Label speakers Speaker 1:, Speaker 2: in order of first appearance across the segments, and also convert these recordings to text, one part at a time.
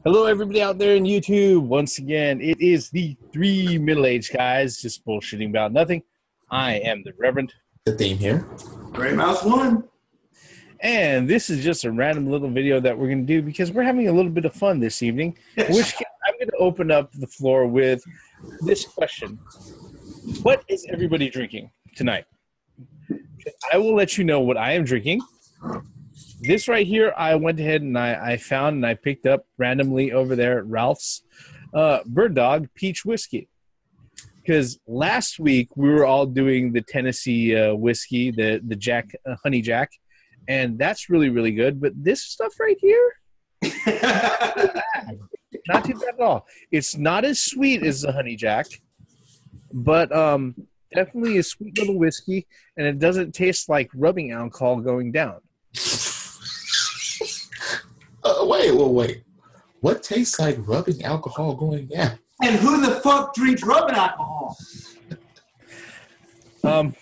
Speaker 1: Hello, everybody out there in YouTube. Once again, it is the three middle-aged guys just bullshitting about nothing. I am the Reverend.
Speaker 2: The theme here.
Speaker 3: Gray Mouse 1.
Speaker 1: And this is just a random little video that we're going to do because we're having a little bit of fun this evening. Which I'm going to open up the floor with this question. What is everybody drinking tonight? I will let you know what I am drinking. This right here, I went ahead and I found and I picked up randomly over there at Ralph's Bird Dog Peach Whiskey. Because last week we were all doing the Tennessee whiskey, the Jack Honey Jack, and that's really, really good. But this stuff right here, not too bad at all. It's not as sweet as the Honey Jack, but definitely a sweet little whiskey, and it doesn't taste like rubbing alcohol going down.
Speaker 2: Wait. What tastes like rubbing alcohol going down?
Speaker 3: And who the fuck drinks rubbing alcohol?
Speaker 1: A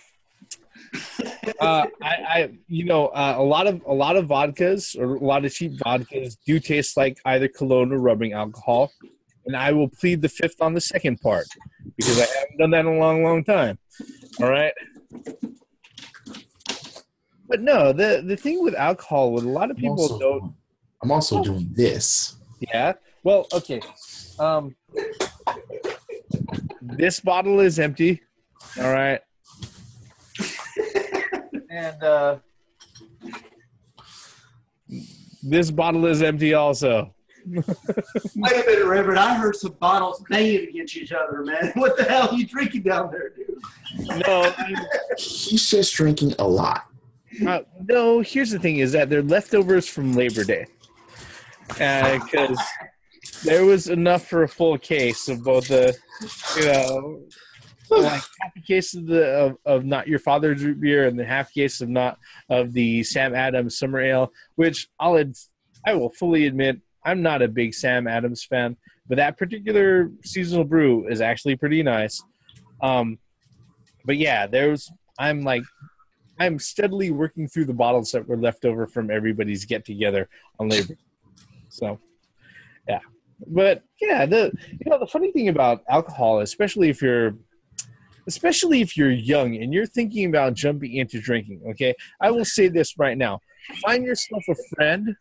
Speaker 1: lot of vodkas or a lot of cheap vodkas do taste like either cologne or rubbing alcohol, and I will plead the fifth on the second part because I haven't done that in a long, long time. All right. But no, the thing with alcohol, what a lot of people don't.
Speaker 2: I'm also doing this.
Speaker 1: Yeah. Well, okay. This bottle is empty. All right. And this bottle is empty also.
Speaker 3: Wait a minute, Reverend. I heard some bottles banging against each other, man. What the hell are you drinking down there, dude?
Speaker 1: No.
Speaker 2: He's just drinking a lot.
Speaker 1: No, here's the thing is that they're leftovers from Labor Day. Because there was enough for a full case of both the, like half a case of Not Your Father's root beer and the half case of the Sam Adams Summer Ale, which I will fully admit I'm not a big Sam Adams fan, but that particular seasonal brew is actually pretty nice. But yeah, I'm steadily working through the bottles that were left over from everybody's get together on Labor. So, yeah. But yeah, the funny thing about alcohol, especially if you're young and you're thinking about jumping into drinking, okay? I will say this right now. Find yourself a friend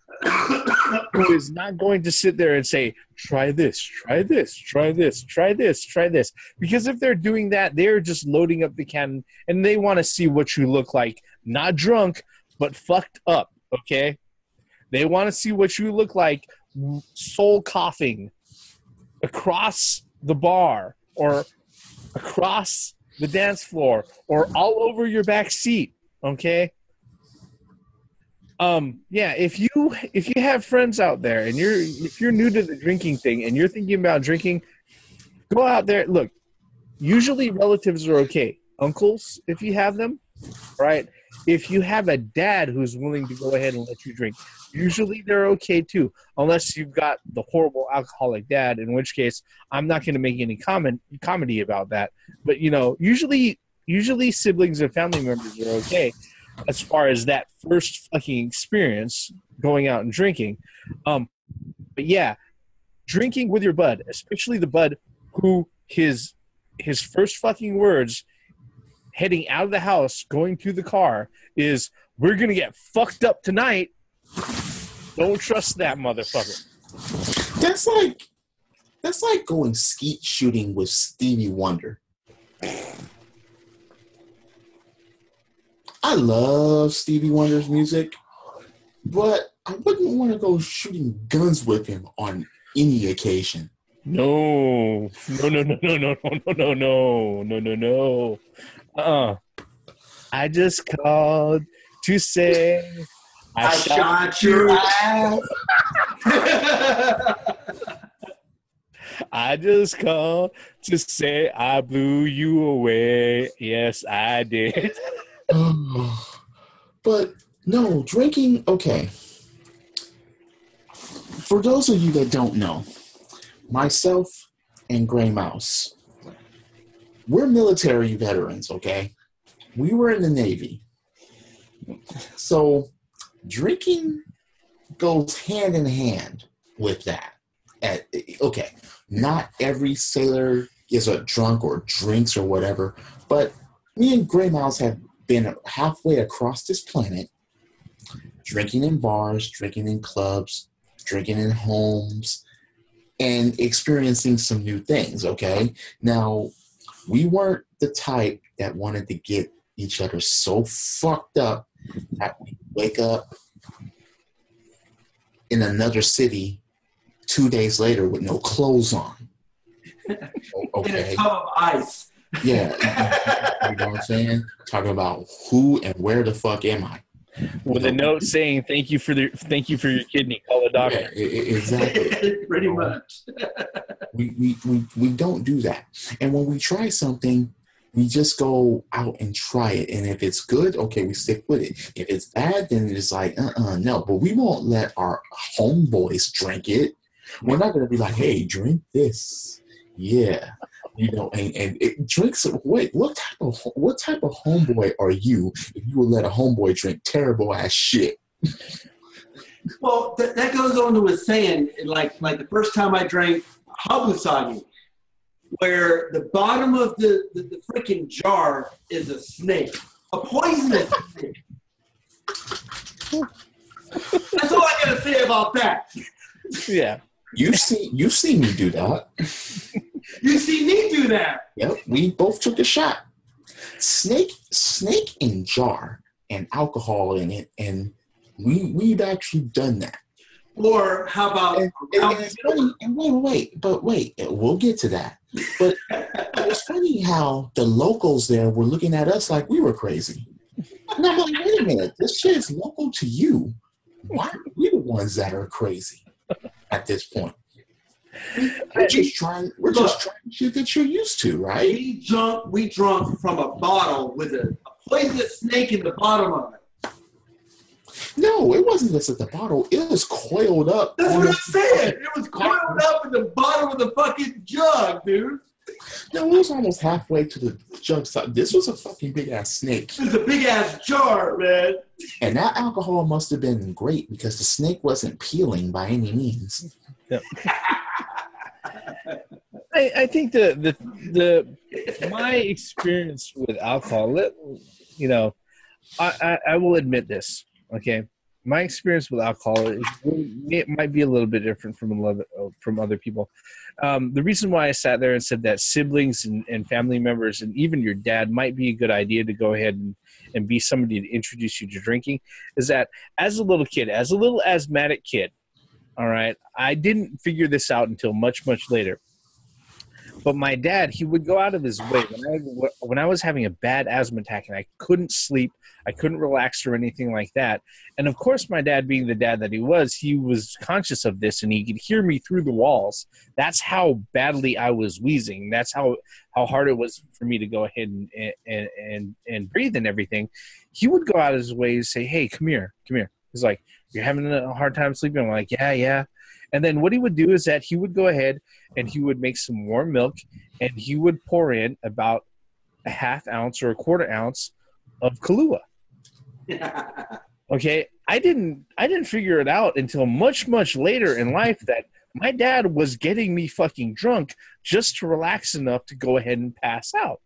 Speaker 1: who is not going to sit there and say, try this, try this, try this, try this, try this. Because if they're doing that, they're just loading up the can and they want to see what you look like, not drunk, but fucked up, okay? They want to see what you look like soul coughing across the bar or across the dance floor or all over your back seat, okay? Yeah, if you have friends out there and if you're new to the drinking thing and you're thinking about drinking, go out there. Look, usually relatives are okay. Uncles, if you have them, right? If you have a dad who's willing to go ahead and let you drink, usually they're okay too, unless you've got the horrible alcoholic dad, in which case I'm not going to make any comedy about that. But, usually siblings and family members are okay as far as that first fucking experience going out and drinking. But yeah, drinking with your bud, especially the bud who his first fucking words heading out of the house, going to the car, is, we're going to get fucked up tonight. Don't trust that motherfucker.
Speaker 2: That's like going skeet shooting with Stevie Wonder. I love Stevie Wonder's music, but I wouldn't want to go shooting guns with him on any occasion.
Speaker 1: No. I just called to say
Speaker 3: I shot your ass.
Speaker 1: I just called to say I blew you away. Yes, I did.
Speaker 2: But no, drinking, okay. For those of you that don't know, myself and Gray Mouse, we're military veterans, okay? We were in the Navy. So drinking goes hand in hand with that. Okay, not every sailor is a drunk or drinks or whatever, but me and Gray Mouse have been halfway across this planet, drinking in bars, drinking in clubs, drinking in homes, and experiencing some new things, okay? Now, we weren't the type that wanted to get each other so fucked up that we wake up in another city 2 days later with no clothes on.
Speaker 3: In
Speaker 2: Okay.
Speaker 3: a tub of ice.
Speaker 2: Yeah. You know what I'm saying? Talking about who and where the fuck am I?
Speaker 1: With a note saying thank you for your kidney. Call a doctor.
Speaker 2: Yeah, exactly.
Speaker 3: Pretty much.
Speaker 2: We don't do that. And when we try something, we just go out and try it. And if it's good, okay, we stick with it. If it's bad, then it's like, no. But we won't let our homeboys drink it. We're not going to be like, hey, drink this. Yeah. You know, and it drinks. Wait, what type of homeboy are you if you would let a homeboy drink terrible ass shit?
Speaker 3: Well, that goes on to his saying, like the first time I drank Habusagi, where the bottom of the freaking jar is a snake, a poisonous snake. That's all I gotta say about that.
Speaker 1: Yeah.
Speaker 2: You see me do that.
Speaker 3: You see me do that.
Speaker 2: Yep, we both took a shot. Snake in jar and alcohol in it, and we've actually done that.
Speaker 3: Or how about?
Speaker 2: And it's funny. And wait, we'll get to that. But it was funny how the locals there were looking at us like we were crazy. And I'm like, wait a minute, this shit is local to you. Why are we the ones that are crazy at this point? We're just trying shit that you're used to, right?
Speaker 3: We drunk from a bottle with a poisonous snake in the bottom of it.
Speaker 2: No, it wasn't just at the bottle. It was coiled up.
Speaker 3: That's what I said. It was coiled up in the bottom of the fucking jug, dude.
Speaker 2: No, it was almost halfway to the jug side. This was a fucking big ass snake.
Speaker 3: It was a big ass jar, man.
Speaker 2: And that alcohol must have been great because the snake wasn't peeling by any means.
Speaker 1: Yep. I think my experience with alcohol, you know, I will admit this. Okay, my experience with alcohol it might be a little bit different from other people. The reason why I sat there and said that siblings and family members and even your dad might be a good idea to go ahead and be somebody to introduce you to drinking is that as a little kid, as a little asthmatic kid, all right, I didn't figure this out until much, much later. But my dad, he would go out of his way when I was having a bad asthma attack and I couldn't sleep, I couldn't relax or anything like that. And of course, my dad, being the dad that he was conscious of this and he could hear me through the walls. That's how badly I was wheezing. That's how hard it was for me to go ahead and breathe and everything. He would go out of his way and say, "Hey, come here." He's like, "You're having a hard time sleeping?" I'm like, yeah. And then what he would do is that he would go ahead and he would make some warm milk and he would pour in about a half ounce or a quarter ounce of Kahlua. Okay, I didn't figure it out until much, much later in life that my dad was getting me fucking drunk just to relax enough to go ahead and pass out.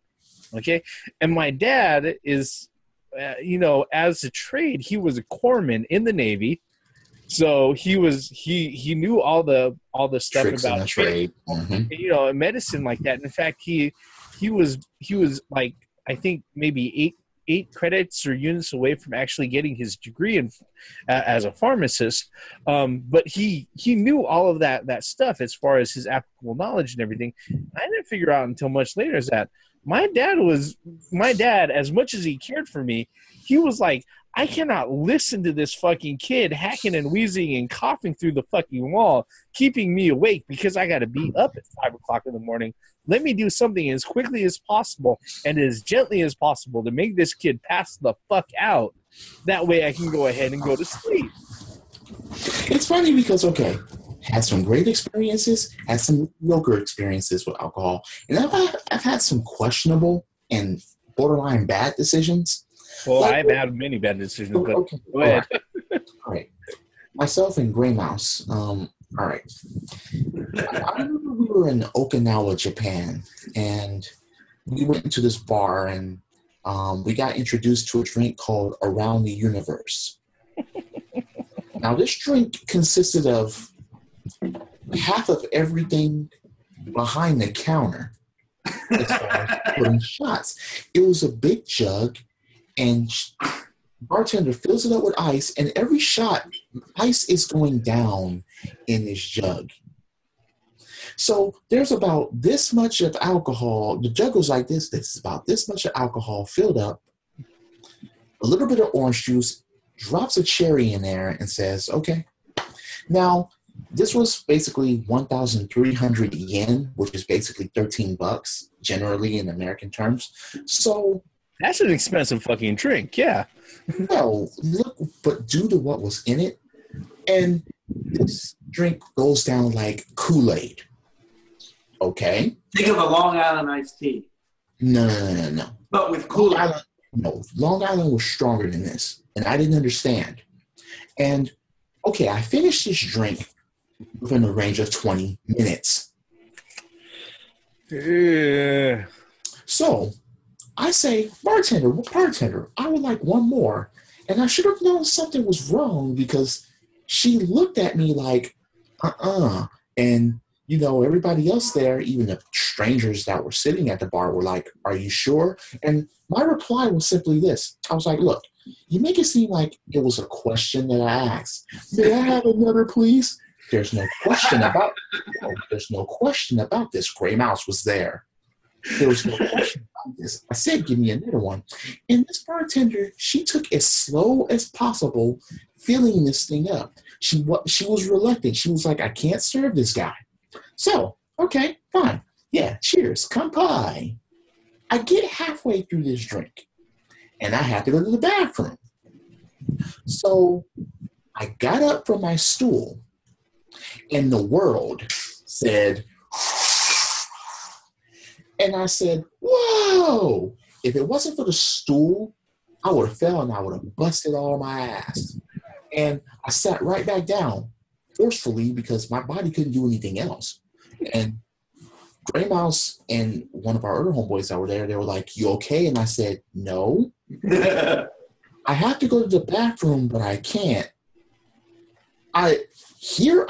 Speaker 1: Okay, and my dad is, as a trade, he was a corpsman in the Navy. So he knew all the stuff
Speaker 2: tricks
Speaker 1: about
Speaker 2: trade,
Speaker 1: medicine like that. And in fact, he was like, I think maybe eight credits or units away from actually getting his degree as a pharmacist. But he knew all of that stuff as far as his applicable knowledge and everything. I didn't figure out until much later is that my dad, as much as he cared for me, he was like, I cannot listen to this fucking kid hacking and wheezing and coughing through the fucking wall, keeping me awake because I got to be up at 5 o'clock in the morning. Let me do something as quickly as possible and as gently as possible to make this kid pass the fuck out. That way I can go ahead and go to sleep.
Speaker 2: It's funny because, okay, had some great experiences, had some mediocre experiences with alcohol, and I've had some questionable and borderline bad decisions.
Speaker 1: Well, I've had many bad decisions, but
Speaker 2: okay.
Speaker 1: go ahead.
Speaker 2: All right. Myself and Gray Mouse, All right. I remember we were in Okinawa, Japan, and we went into this bar, and we got introduced to a drink called Around the Universe. Now, this drink consisted of half of everything behind the counter as far as putting shots. It was a big jug, and bartender fills it up with ice, and every shot, ice is going down in this jug. So there's about this much of alcohol. The jug goes like this. This is about this much of alcohol filled up, a little bit of orange juice, drops a cherry in there and says, okay. Now, this was basically 1,300 yen, which is basically $13 generally in American terms. So
Speaker 1: that's an expensive fucking drink, yeah.
Speaker 2: Well, look, but due to what was in it, and this drink goes down like Kool-Aid. Okay?
Speaker 3: Think of a Long Island iced tea.
Speaker 2: No.
Speaker 3: But with Kool-Aid.
Speaker 2: No, Long Island was stronger than this, and I didn't understand. And, okay, I finished this drink within a range of 20 minutes.
Speaker 1: Yeah.
Speaker 2: So, I say, bartender, I would like one more. And I should have known something was wrong because she looked at me like, And, you know, everybody else there, even the strangers that were sitting at the bar were like, are you sure? And my reply was simply this. I was like, look, you make it seem like it was a question that I asked. May I have another, please? There's no question about this. Gray Mouse was there. There was no question about this. I said, give me another one. And this bartender, she took as slow as possible filling this thing up. She was reluctant. She was like, I can't serve this guy. So, okay, fine. Yeah, cheers. Kanpai. I get halfway through this drink, and I have to go to the bathroom. So I got up from my stool, and the world said, and I said, whoa! If it wasn't for the stool, I would have fell and I would have busted all my ass. And I sat right back down forcefully because my body couldn't do anything else. And Gray Mouse and one of our other homeboys that were there, they were like, you okay? And I said, no. I have to go to the bathroom, but I can't. I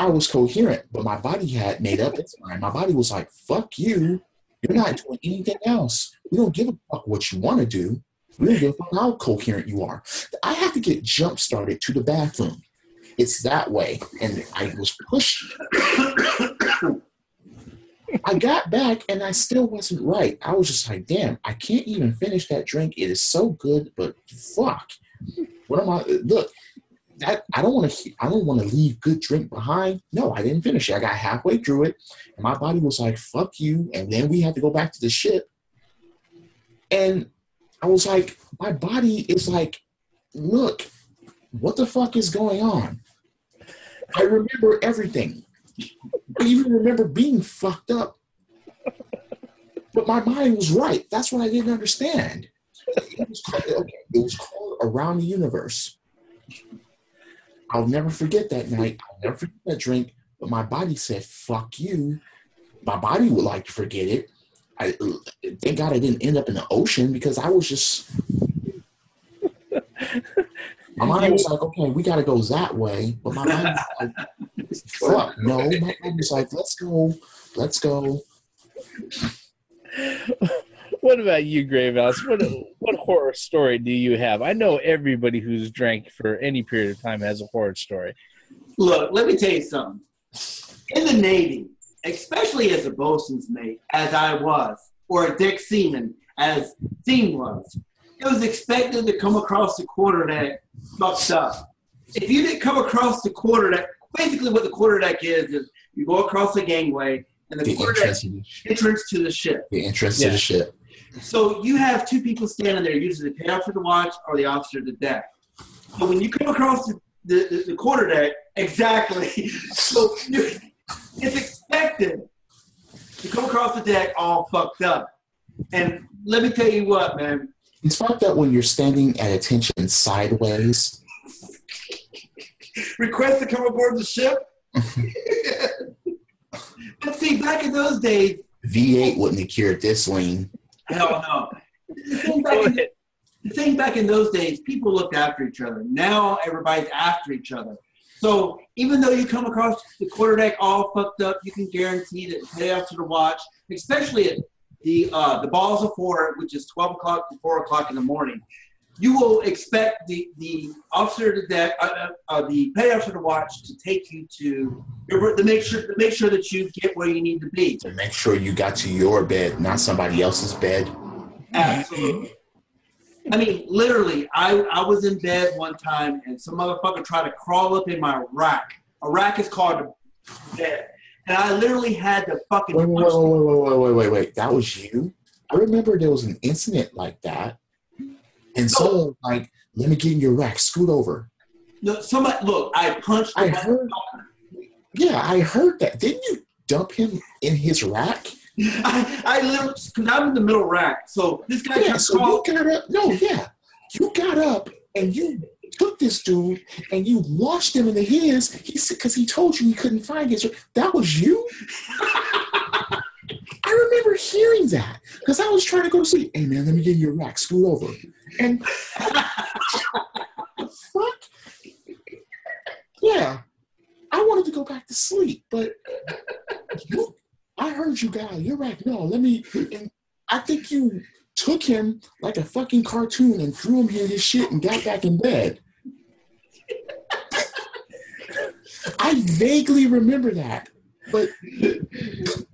Speaker 2: was coherent, but my body had made up its mind. My body was like, fuck you. You're not doing anything else. We don't give a fuck what you want to do. We don't give a fuck how coherent you are. I have to get jump started to the bathroom. It's that way. And I was pushed. I got back and I still wasn't right. I was just like, damn, I can't even finish that drink. It is so good, but fuck. What am I? Look, I don't want to leave good drink behind. No, I didn't finish it. I got halfway through it, and my body was like, fuck you. And then we had to go back to the ship. And I was like, my body is like, look, what the fuck is going on? I remember everything. I even remember being fucked up. But my mind was right. That's what I didn't understand. It was called Around the Universe. I'll never forget that night. I'll never forget that drink. But my body said, fuck you. My body would like to forget it. Thank God I didn't end up in the ocean because I was just... My mind was like, okay, we got to go that way. But my mind was like, fuck, no. My mind was like, let's go.
Speaker 1: What about you, Gray Mouse? What horror story do you have? I know everybody who's drank for any period of time has a horror story.
Speaker 3: Look, let me tell you something. In the Navy, especially as a bosun's mate, as I was, or a deck seaman, as Theme was, it was expected to come across the quarterdeck fucked up. If you didn't come across the quarterdeck, basically what the quarterdeck is you go across the gangway, and the quarterdeck entrance to the ship.
Speaker 2: The entrance to the ship.
Speaker 3: So you have two people standing there, usually the payoff for the watch or the officer of the deck. But when you come across the quarterdeck, exactly, so it's expected to come across the deck all fucked up. And let me tell you what, man.
Speaker 2: It's fucked up when you're standing at attention sideways.
Speaker 3: Request to come aboard the ship? But see, back in those days,
Speaker 2: V8 wouldn't have cured this lean.
Speaker 3: hell no. The thing back in those days, people looked after each other. Now everybody's after each other. So even though you come across the quarterdeck all fucked up, you can guarantee that the payout to the watch, especially at the balls of 4, which is 12 o'clock to 4 o'clock in the morning, you will expect the officer to deck, the payout to the watch to take you to make sure that you get where you need to be.
Speaker 2: To make sure you got to your bed, not somebody else's bed.
Speaker 3: Absolutely. I mean, literally, I was in bed one time and some motherfucker tried to crawl up in my rack. A rack is called a bed. And I literally had to fucking...
Speaker 2: Wait. That was you? I remember there was an incident like that. And so, like, let me get in your rack. Scoot over.
Speaker 3: No, somebody... Look, I punched...
Speaker 2: I heard that. Didn't you dump him in his rack?
Speaker 3: I literally... Because I'm in the middle rack. So this guy...
Speaker 2: Yeah, so you got up... No, yeah. You got up and you took this dude and you launched him into his. He said, because he told you he couldn't find his... That was you? I remember hearing that because I was trying to go to sleep. Hey, man, let me get in your rack. Scoot over. And fuck? Yeah. I wanted to go back to sleep, but I heard you guys. You're right. No, let me. And I think you took him like a fucking cartoon and threw him in his shit and got back in bed. I vaguely remember that. But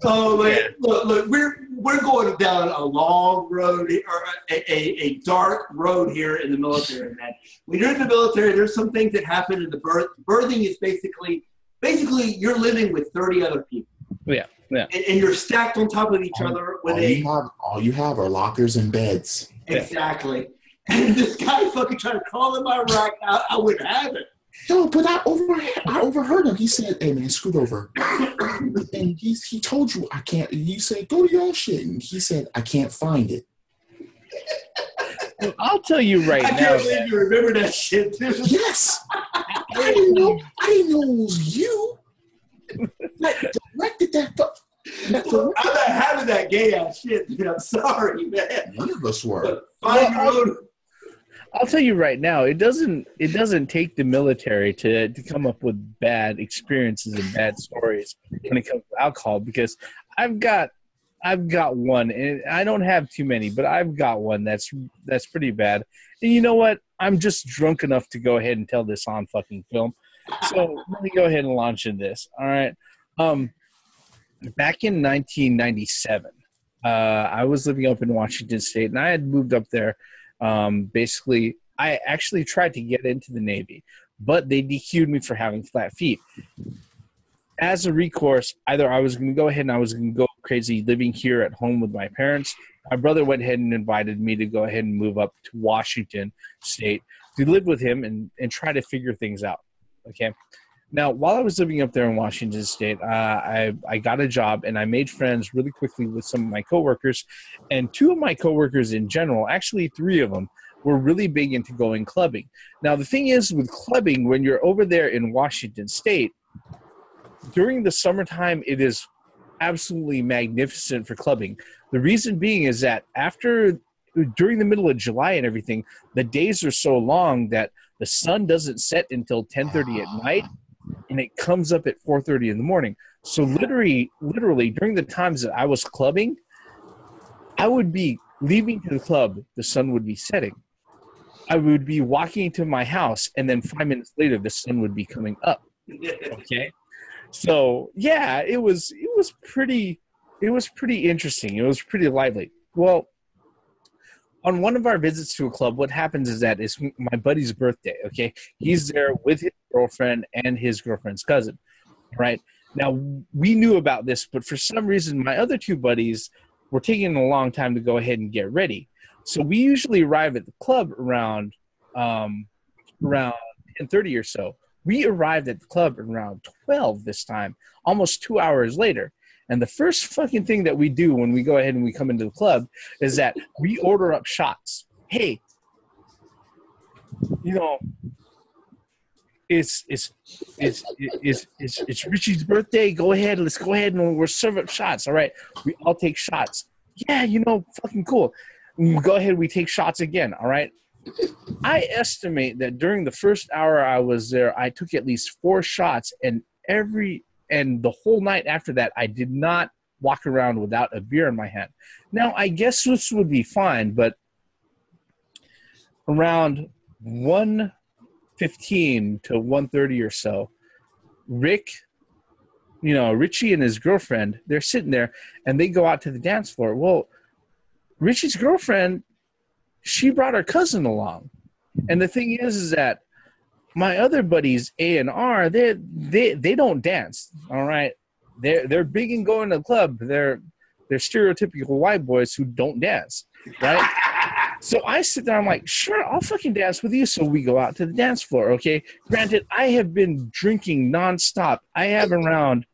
Speaker 3: oh man, look, we're going down a long road or a dark road here in the military, man. When you're in the military, there's some things that happen in the birth. Birthing is basically you're living with 30 other people.
Speaker 1: Yeah.
Speaker 3: And you're stacked on top of each other with
Speaker 2: all you have are lockers and beds.
Speaker 3: Exactly. And this guy fucking tried to crawl in my rack. I wouldn't have it.
Speaker 2: No, but I overheard him. He said, "Hey man, scoot over." And he told you I can't. You said, "Go to your shit," and he said, "I can't find it."
Speaker 1: Well, I'll tell you right now.
Speaker 3: I can't believe you remember that shit too.
Speaker 2: Yes, I didn't know it was you. That directed that.
Speaker 3: I'm not having that gay ass shit, dude. I'm sorry, man.
Speaker 2: None of us were.
Speaker 1: I'll tell you right now, it doesn't take the military to come up with bad experiences and bad stories when it comes to alcohol, because I've got one, and I don't have too many, but I've got one that's pretty bad. And you know what? I'm just drunk enough to go ahead and tell this on fucking film. So let me go ahead and launch in this. All right. Back in 1997, I was living up in Washington State, and I had moved up there. Basically, I actually tried to get into the Navy, but they DQ'd me for having flat feet. As a recourse, either I was going to go ahead and I was going to go crazy living here at home with my parents. My brother went ahead and invited me to go ahead and move up to Washington State to live with him and try to figure things out. Okay. Now, while I was living up there in Washington State, I got a job and I made friends really quickly with some of my coworkers. And 2 of my coworkers in general, actually 3 of them, were really big into going clubbing. Now, the thing is with clubbing, when you're over there in Washington State, during the summertime, it is absolutely magnificent for clubbing. The reason being is that during the middle of July and everything, the days are so long that the sun doesn't set until 10:30 at night, and it comes up at 4:30 in the morning. So literally, during the times that I was clubbing, I would be leaving to the club, the sun would be setting. I would be walking to my house, and then 5 minutes later, the sun would be coming up. Okay, so yeah, it was pretty interesting. It was pretty lively. Well, on one of our visits to a club, what happens is that it's my buddy's birthday, okay? He's there with his girlfriend and his girlfriend's cousin, right? Now, we knew about this, but for some reason, my other 2 buddies were taking a long time to go ahead and get ready. So we usually arrive at the club around 10:30 or so. We arrived at the club around 12 this time, almost 2 hours later. And the first fucking thing that we do when we go ahead and we come into the club is that we order up shots. Hey, it's Richie's birthday. Go ahead, let's go ahead and we're serving up shots. All right, we all take shots. Yeah, fucking cool. We go ahead, we take shots again. All right. I estimate that during the first hour I was there, I took at least 4 shots, and the whole night after that, I did not walk around without a beer in my hand. Now, I guess this would be fine, but around 1:15 to 1:30 or so, Richie and his girlfriend, they're sitting there, and they go out to the dance floor. Well, Richie's girlfriend, she brought her cousin along. And the thing is that my other buddies, A and R, they don't dance, all right? They're big in going to the club. They're stereotypical white boys who don't dance, right? So I sit there, I'm like, sure, I'll fucking dance with you. So we go out to the dance floor, okay? Granted, I have been drinking nonstop. I have around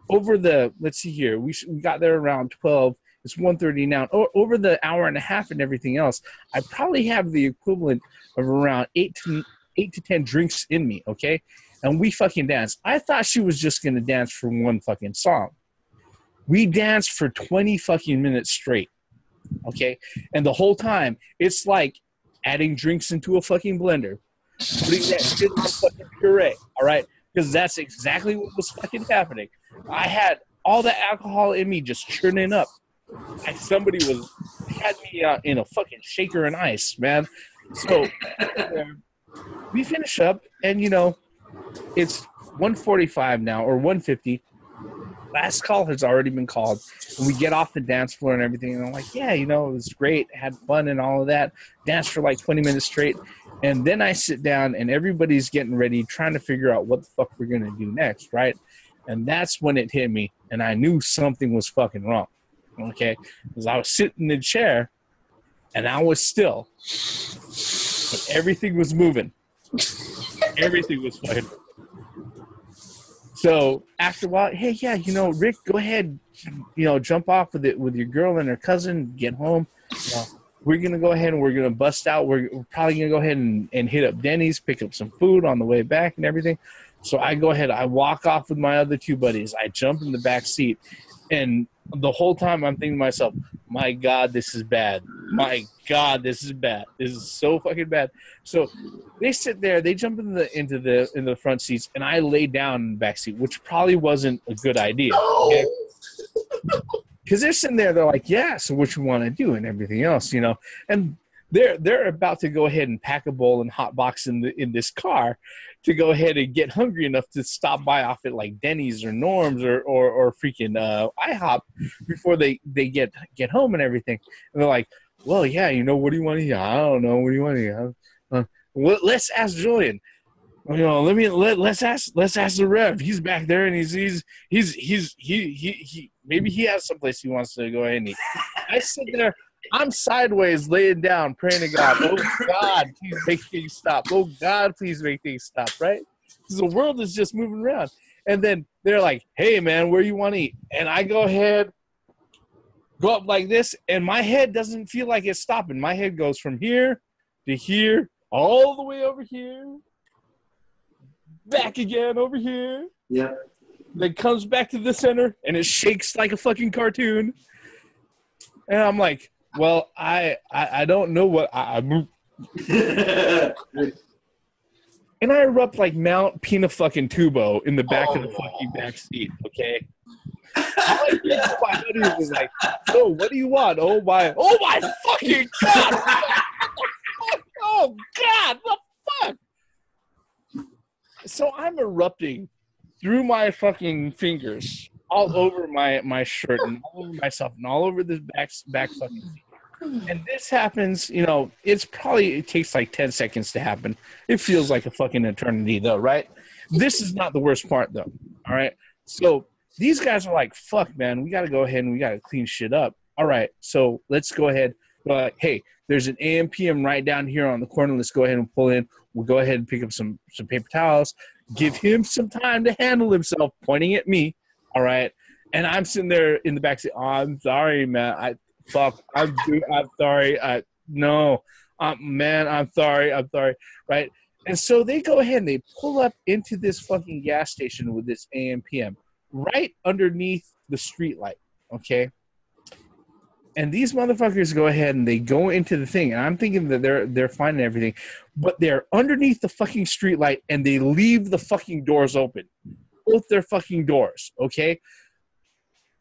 Speaker 1: let's see here, we got there around 12. It's 1:30 now. Over the hour and a half and everything else, I probably have the equivalent of around 8 to 10 drinks in me, okay? And we fucking danced. I thought she was just going to dance for one fucking song. We danced for 20 fucking minutes straight, okay? And the whole time, it's like adding drinks into a fucking blender, putting that shit on fucking puree, all right? Because that's exactly what was fucking happening. I had all the alcohol in me just churning up. Somebody had me in a fucking shaker and ice, man. So we finish up, and it's 1:45 now, or 1:50. Last call has already been called, and we get off the dance floor and everything. And I'm like, yeah, it was great, had fun and all of that. Danced for like 20 minutes straight, and then I sit down, and everybody's getting ready, trying to figure out what the fuck we're gonna do next, right? And that's when it hit me, and I knew something was fucking wrong. Okay, because I was sitting in the chair, and I was still, but everything was moving. Everything was fucking. So after a while, hey, yeah, Rick, go ahead, jump off with your girl and her cousin, get home. We're gonna go ahead and we're gonna bust out. We're probably gonna go ahead and hit up Denny's, pick up some food on the way back and everything. So I go ahead, I walk off with my other 2 buddies. I jump in the back seat, and the whole time I'm thinking to myself, my God, this is bad. My God, this is bad. This is so fucking bad. So they sit there, they jump into the front seats, and I lay down in the back seat, which probably wasn't a good idea. Okay? Because they're sitting there, they're like, yeah, so what you want to do and everything else, and they're about to go ahead and pack a bowl and hot box in this car to go ahead and get hungry enough to stop by off at like Denny's or Norm's or freaking IHOP before they get home and everything. And they're like, well, yeah, what do you want to eat? I don't know. What do you want to eat? Well, let's ask Julian. Let's ask the Rev. He's back there, and he maybe he has someplace he wants to go ahead and eat. I sit there. I'm sideways, laying down, praying to God. Oh, God, please make things stop. Oh, God, please make things stop, right? Because the world is just moving around. And then they're like, hey, man, where you want to eat? And I go ahead, go up like this, and my head doesn't feel like it's stopping. My head goes from here to here, all the way over here, back again over here.
Speaker 3: Yeah.
Speaker 1: Then comes back to the center, and it shakes like a fucking cartoon. And I'm like, well, I don't know what I'm. And I erupt like Mount Pina fucking Tubo in the back of the fucking back seat. Okay. My buddy was like, so what do you want? Oh my fucking God! Oh God! What the fuck? So I'm erupting through my fucking fingers, all over my shirt and all over myself and all over this back fucking seat. And this happens, it takes like 10 seconds to happen. It feels like a fucking eternity though, right? This is not the worst part though. All right. So these guys are like, fuck, man, we got to go ahead and we got to clean shit up. All right. So let's go ahead. We're like, hey, there's an AM/PM right down here on the corner. Let's go ahead and pull in. We'll go ahead and pick up some paper towels, give him some time to handle himself, pointing at me. All right. And I'm sitting there in the back saying, oh, I'm sorry, man. I'm sorry. Man, I'm sorry. Right. And so they go ahead and they pull up into this fucking gas station with this AM/PM right underneath the street light, okay? And these motherfuckers go ahead and they go into the thing, and I'm thinking that they're fine and everything, but they're underneath the fucking street light, and they leave the fucking doors open, both their fucking doors. Okay,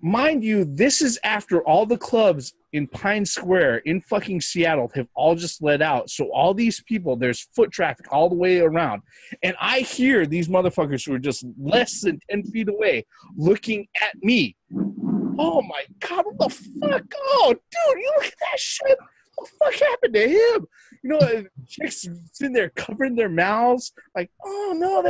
Speaker 1: mind you, this is after all the clubs in Pine Square in fucking Seattle have all just let out. So all these people, there's foot traffic all the way around, and I hear these motherfuckers who are just less than 10 feet away looking at me. Oh my God, what the fuck? Oh, dude, you look at that shit. What the fuck happened to him? You know, chicks sitting there covering their mouths, like, oh no,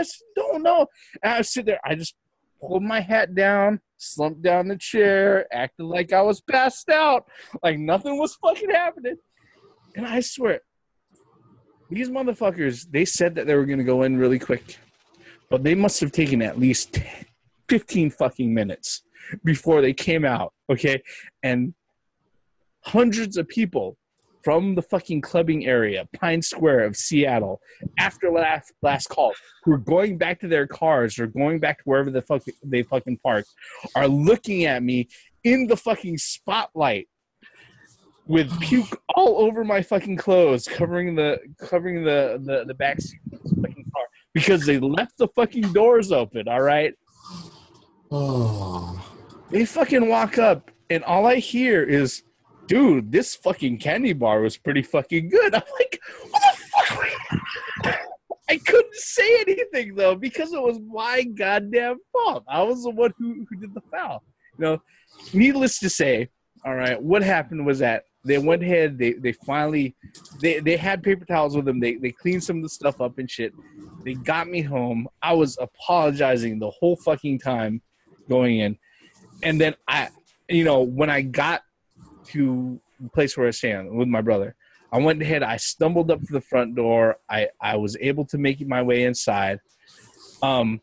Speaker 1: no. And I was sitting there, I just pulled my hat down, slumped down the chair, acted like I was passed out, like nothing was fucking happening. And I swear, these motherfuckers, they said that they were going to go in really quick, but they must have taken at least 15 fucking minutes before they came out, okay? And hundreds of people from the fucking clubbing area, Pine Square of Seattle, after last call, who are going back to their cars or going back to wherever the fuck they fucking parked, are looking at me in the fucking spotlight with puke all over my fucking clothes, covering the back seat of this fucking car because they left the fucking doors open, all right?
Speaker 2: Oh.
Speaker 1: They fucking walk up, and all I hear is, dude, this fucking candy bar was pretty fucking good. I'm like, what the fuck were you? I couldn't say anything, though, because it was my goddamn fault. I was the one who did the foul. You know, needless to say, all right, what happened was that they went ahead, they finally, they had paper towels with them. They cleaned some of the stuff up and shit. They got me home. I was apologizing the whole fucking time going in. And then when I got to the place where I stand with my brother, I went ahead, I stumbled up to the front door. I was able to make my way inside. I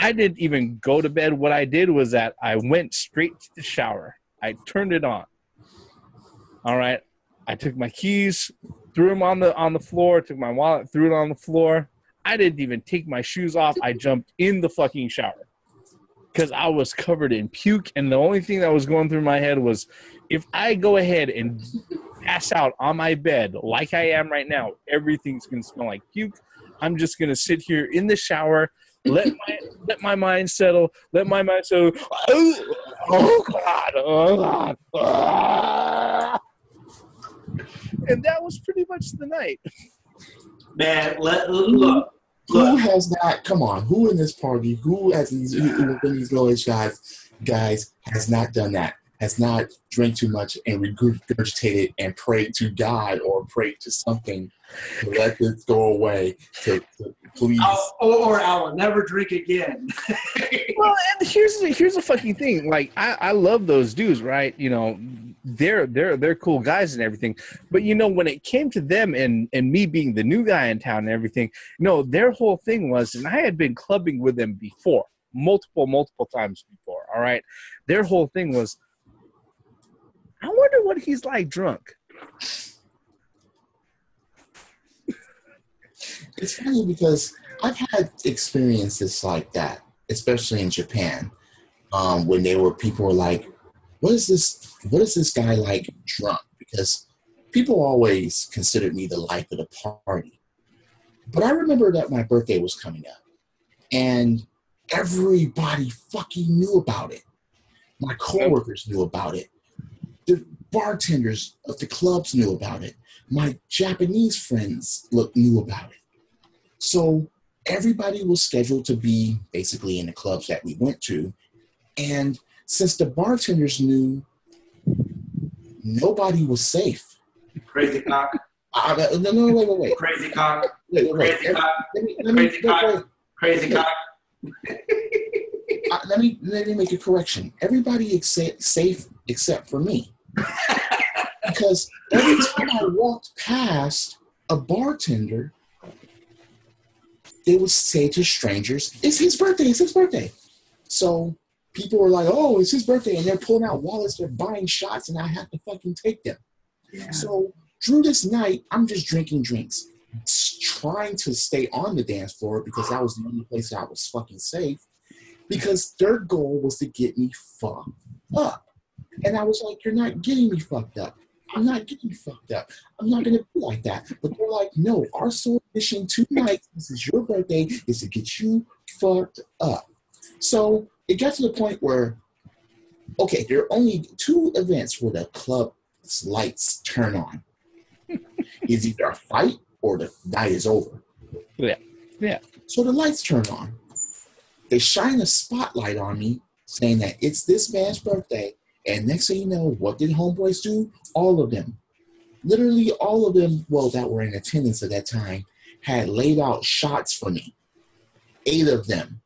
Speaker 1: didn't even go to bed. What I did was that I went straight to the shower. I turned it on. All right. I took my keys, threw them on the floor, took my wallet, threw it on the floor. I didn't even take my shoes off. I jumped in the fucking shower because I was covered in puke, and the only thing that was going through my head was, if I go ahead and pass out on my bed like I am right now, everything's going to smell like puke. I'm just going to sit here in the shower, let my mind settle, Oh, God. Ah. And that was pretty much the night.
Speaker 3: Man, look.
Speaker 2: Who has not? Come on, who in this party? Who has these village guys has not done that? Has not drank too much and regurgitated and prayed to God or prayed to something to let this go away? To please,
Speaker 3: or I will never drink again.
Speaker 1: Well, and here's a fucking thing. Like I love those dudes, right? You know, they're cool guys and everything. But you know, when it came to them and me being the new guy in town and everything, no, their whole thing was, and I had been clubbing with them before, multiple times before. All right, their whole thing was, I wonder what he's like drunk.
Speaker 2: It's funny because I've had experiences like that, especially in Japan, when people were like, what is this guy like drunk? Because people always considered me the life of the party. But I remember that my birthday was coming up, and everybody fucking knew about it. My coworkers knew about it. The bartenders of the clubs knew about it. My Japanese friends knew about it. So everybody was scheduled to be basically in the clubs that we went to. And since the bartenders knew, nobody was safe.
Speaker 3: Crazy cock.
Speaker 2: No, wait.
Speaker 3: Crazy cock.
Speaker 2: Wait.
Speaker 3: Crazy cock. Crazy cock. Crazy cock.
Speaker 2: Let me make a correction. Everybody safe except for me. Because every time I walked past a bartender, they would say to strangers, it's his birthday. So people were like, oh, it's his birthday. And they're pulling out wallets, they're buying shots, and I have to fucking take them. Yeah. So through this night, I'm just drinking drinks. trying to stay on the dance floor because that was the only place that I was fucking safe, because their goal was to get me fucked up. And I was like, you're not getting me fucked up. I'm not getting fucked up. I'm not going to be like that. But they're like, no, our sole mission tonight, this is your birthday, is to get you fucked up. So it got to the point where, okay, there are only 2 events where the club's lights turn on. It's either a fight or the night is over.
Speaker 1: Yeah. Yeah.
Speaker 2: So the lights turn on. They shine a spotlight on me saying that it's this man's birthday. And next thing you know, what did homeboys do? All of them, literally all of them, well, that were in attendance at that time, had laid out shots for me. 8 of them.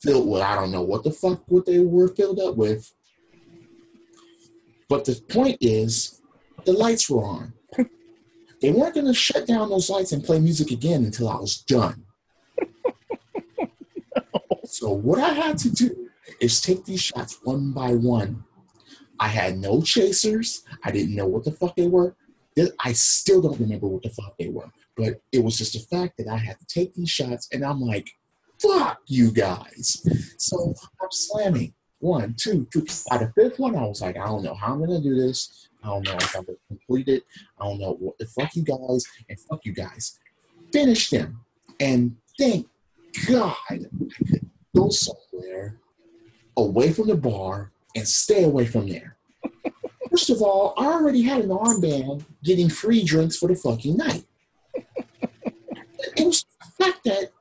Speaker 2: Filled with, I don't know what the fuck what they were filled up with. But the point is, the lights were on. They weren't going to shut down those lights and play music again until I was done. So what I had to do is take these shots one by one. I had no chasers. I didn't know what the fuck they were. I still don't remember what the fuck they were. But it was just the fact that I had to take these shots, and I'm like, fuck you guys. So I'm slamming. 1, 2, 3. By the 5th one, I was like, I don't know how I'm going to do this. I don't know if I'm going to complete it. I don't know what the fuck you guys, and fuck you guys. Finish them. And thank God I could go somewhere away from the bar and stay away from there. First of all, I already had an armband getting free drinks for the fucking night. It was the fact that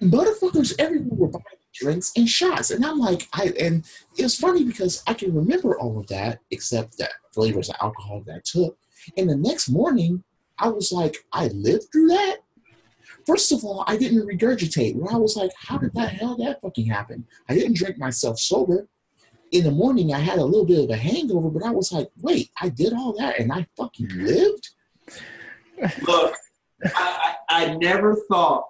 Speaker 2: motherfuckers everywhere were buying drinks and shots. And I'm like, and it was funny because I can remember all of that except that flavors of alcohol that I took. And the next morning, I was like, I lived through that? First of all, I didn't regurgitate. Where I was like, how did that hell that fucking happen? I didn't drink myself sober. In the morning, I had a little bit of a hangover, but I was like, wait, I did all that and I fucking lived?
Speaker 3: Look, I never thought.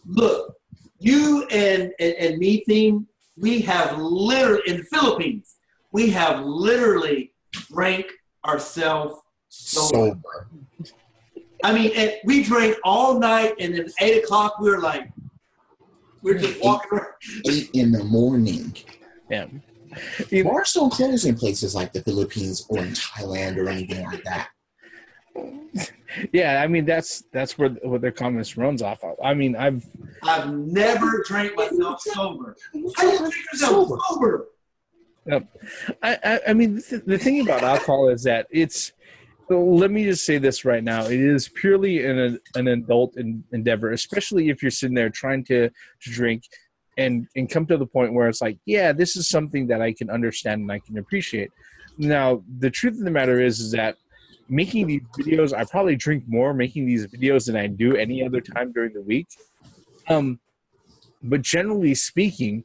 Speaker 3: Look, you and me, theme, we have literally, in the Philippines, we have literally drank ourselves sober. I mean, and we drank all night, and then 8 o'clock, we were just walking around.
Speaker 2: 8 in the morning.
Speaker 1: Yeah.
Speaker 2: Bars don't close in places like the Philippines or in Thailand or anything like that.
Speaker 1: Yeah, I mean that's where their comments runs off of. I mean, I've
Speaker 3: never drank myself sober. How do you drink yourself sober?
Speaker 1: Yep. I mean, the thing about alcohol is that it's. Let me just say this right now. It is purely an adult endeavor, especially if you're sitting there trying to drink and come to the point where it's like, yeah, this is something that I can understand and I can appreciate. Now, the truth of the matter is that making these videos, I probably drink more making these videos than I do any other time during the week. But generally speaking,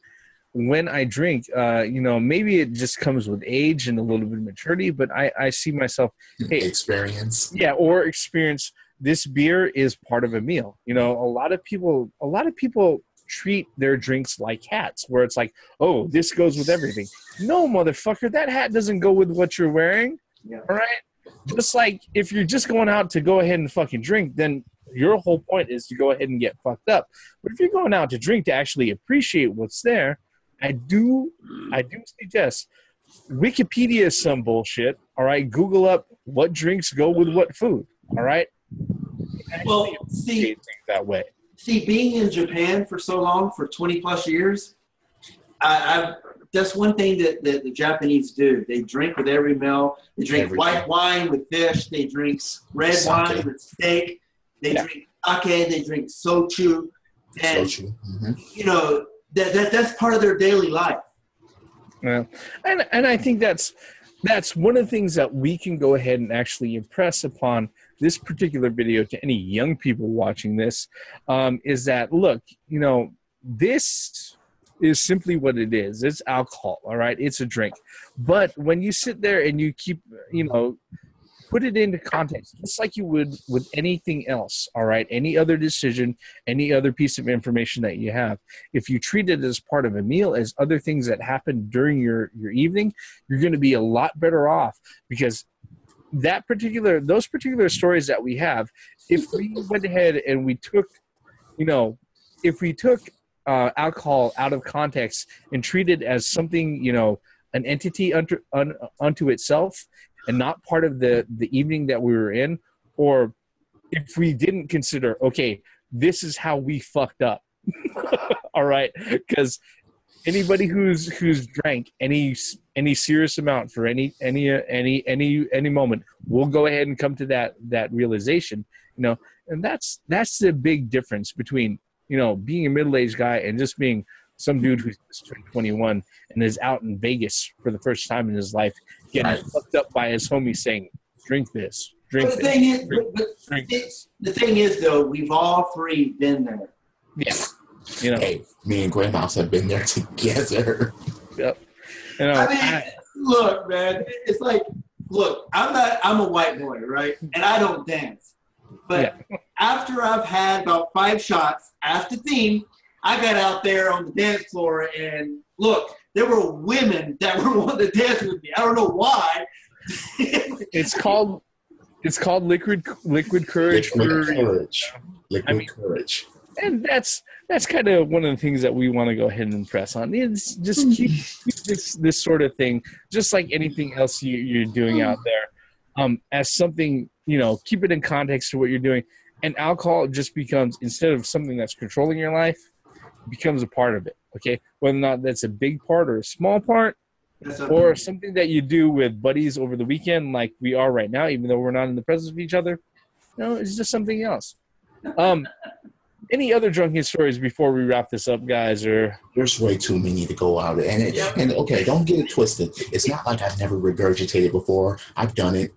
Speaker 1: when I drink, maybe it just comes with age and a little bit of maturity, but I see myself, hey,
Speaker 2: experience.
Speaker 1: Yeah, or experience. This beer is part of a meal. You know, a lot of people treat their drinks like hats, where it's like, oh, this goes with everything. No, motherfucker, that hat doesn't go with what you're wearing. Yeah. All right. Just like if you're just going out to go ahead and fucking drink, then your whole point is to go ahead and get fucked up. But if you're going out to drink to actually appreciate what's there, I do suggest Wikipedia is some bullshit. All right, Google up what drinks go with what food. All right.
Speaker 3: Well, see
Speaker 1: that way.
Speaker 3: See, being in Japan for so long, for 20 plus years, that's one thing that the Japanese do. They drink with every meal. They drink white wine with fish. They drink red wine with steak. They drink sake. They drink sochu. And, you know, that's part of their daily life.
Speaker 1: Yeah. And I think that's one of the things that we can go ahead and actually impress upon this particular video to any young people watching this, is that, look, you know, this is simply what it is. It's alcohol, all right? It's a drink. But when you sit there and you keep, you know, put it into context, just like you would with anything else, all right? Any other decision, any other piece of information that you have. If you treat it as part of a meal, as other things that happen during your evening, you're going to be a lot better off, because those particular stories that we have, if we went ahead and we took, if we took alcohol out of context and treated it as something, an entity unto itself and not part of the evening that we were in, or if we didn't consider, okay, this is how we fucked up. All right, because anybody who's drank any serious amount for any moment will go ahead and come to that realization, and that's the big difference between being a middle-aged guy and just being some dude who's just turned 21 and is out in Vegas for the first time in his life, getting fucked up by his homies saying, "Drink this, drink
Speaker 3: but
Speaker 1: this."
Speaker 3: The thing is, though, we've all three been there.
Speaker 1: Yeah.
Speaker 2: Hey, me and Grandmouse have been there together.
Speaker 1: Yep.
Speaker 3: Look, man, it's like, I'm a white boy, right? And I don't dance. But after I've had about 5 shots, after theme, I got out there on the dance floor and look, there were women that were wanting to dance with me. I don't know why.
Speaker 1: It's called liquid courage.
Speaker 2: Liquid courage.
Speaker 1: And that's kind of one of the things that we want to go ahead and impress on. It's just keep this sort of thing, just like anything else you're doing out there, as something, keep it in context to what you're doing. And alcohol just becomes, instead of something that's controlling your life, it becomes a part of it. Okay, whether or not that's a big part or a small part, or something that you do with buddies over the weekend, like we are right now, even though we're not in the presence of each other. It's just something else. Any other drunken stories before we wrap this up, guys? Or
Speaker 2: there's way too many to go out, and okay, don't get it twisted. It's not like I've never regurgitated before. I've done it.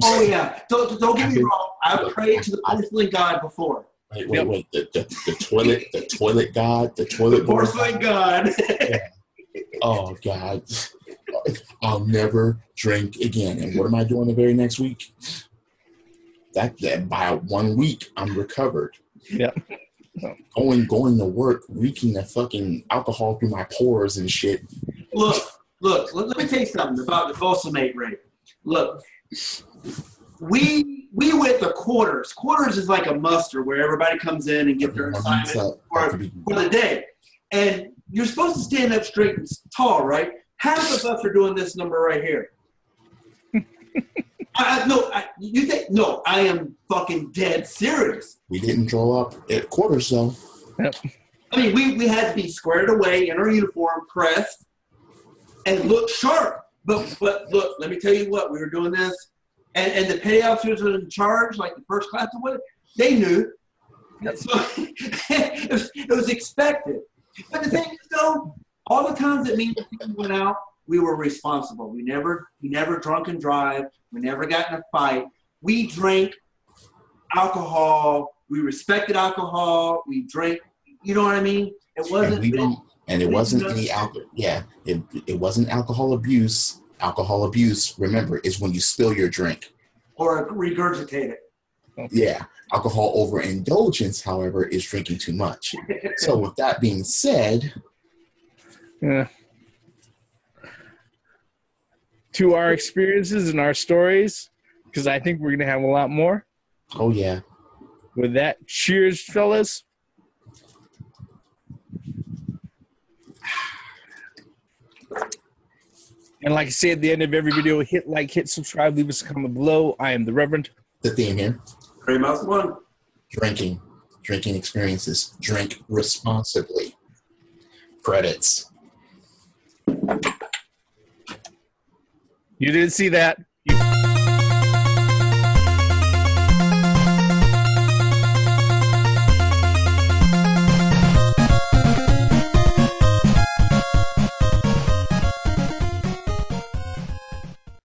Speaker 3: Oh yeah, don't get me wrong. I've prayed to the porcelain god before.
Speaker 2: Wait. The toilet god, the toilet
Speaker 3: porcelain god.
Speaker 2: Oh God, I'll never drink again. And what am I doing the very next week? That by 1 week, I'm recovered.
Speaker 1: Yeah.
Speaker 2: Going to work, reeking the fucking alcohol through my pores and shit.
Speaker 3: Look, let me tell you something about the balsamate rate. Look, we went to quarters. Quarters is like a muster where everybody comes in and get their assignment for the day. And you're supposed to stand up straight and tall, right? Half of us are doing this number right here. I am fucking dead serious.
Speaker 2: We didn't draw up at quarters, though.
Speaker 1: Yep.
Speaker 3: I mean, we had to be squared away in our uniform, pressed, and look sharp. But look, let me tell you what, we were doing this, and the petty officers were in charge, like the first class of what, they knew. So it was expected. But the thing is, though, all the times that me and Steve went out, we were responsible. We never drunk and drive. We never got in a fight. We drank alcohol. We respected alcohol. We drank. You know what I mean? It wasn't.
Speaker 2: It wasn't any alcohol. Yeah, it wasn't alcohol abuse. Alcohol abuse, remember, is when you spill your drink
Speaker 3: or regurgitate it.
Speaker 2: Yeah. Alcohol overindulgence, however, is drinking too much. So with that being said,
Speaker 1: to our experiences and our stories, because I think we're going to have a lot more.
Speaker 2: Oh, yeah.
Speaker 1: With that, cheers, fellas. And like I say at the end of every video, hit like, hit subscribe, leave us a comment below. I am the Reverend.
Speaker 2: The theme here.
Speaker 3: Great Mouse One.
Speaker 2: Drinking experiences. Drink responsibly. Credits.
Speaker 1: You didn't see that.